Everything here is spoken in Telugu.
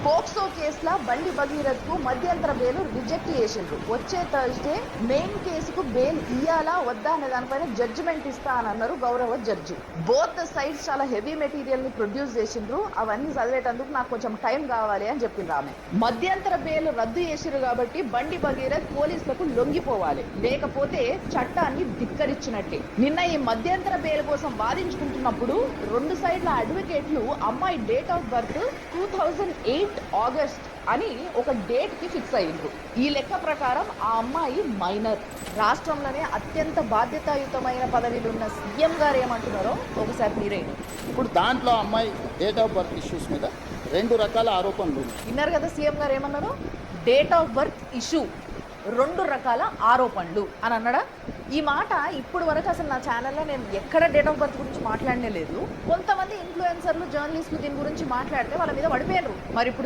పోక్సో కేసులో బండి భగీరథ్ కు మధ్యంతర బెయిల్ రిజెక్ట్ చేసిండ్రు. వచ్చే థర్స్డే మెయిన్ కేసుకు బెయిల్ ఇయ్యాలా వద్దా అనే దానిపైన జడ్జిమెంట్ ఇస్తా అని అన్నారు గౌరవ జడ్జి. బోత్ ద సైడ్స్ చాలా హెవీ మెటీరియల్ ని ప్రొడ్యూస్ చేసిండ్రు. అవన్నీ చదివేటందుకు నాకు కొంచెం టైం కావాలి అని చెప్పిండ్రు ఆమె. మధ్యంతర బెయిల్ రద్దు చేసిరు కాబట్టి బండి భగీరథ్ పోలీసులకు లొంగిపోవాలి, లేకపోతే చట్టాన్ని ధిక్కరించినట్టే. నిన్న ఈ మధ్యంతర బెయిల్ కోసం వాదించుకుంటున్నప్పుడు రెండు సైడ్ల అడ్వకేట్లు అమ్మాయి డేట్ ఆఫ్ బర్త్ 2008 ఆగస్ట్ అని ఒక డేట్ కి ఫిక్స్ అయ్యిండ్రు. ఈ లెక్క ప్రకారం ఆ అమ్మాయి మైనర్. రాష్ట్రంలోనే అత్యంత బాధ్యతాయుతమైన పదవిలో ఉన్న సీఎం గారు ఏమంటున్నారో ఒకసారి మీరే. ఇప్పుడు దాంట్లో అమ్మాయి డేట్ ఆఫ్ బర్త్ ఇష్యూస్ మీద 2 రకాల ఆరోపణలు విన్నారు కదా సీఎం గారు ఏమన్నారు? డేట్ ఆఫ్ బర్త్ ఇష్యూ 2 రకాల ఆరోపణలు అని అన్నాడా? ఈ మాట ఇప్పుడు వరకు అసలు నా ఛానల్లో నేను ఎక్కడ డేట్ ఆఫ్ బర్త్ గురించి మాట్లాడనే లేదు. కొంతమంది ఇన్ఫ్లుయెన్సర్లు జర్నలిస్టులు దీని గురించి మాట్లాడితే వాళ్ళ మీద పడిపోయారు. మరి ఇప్పుడు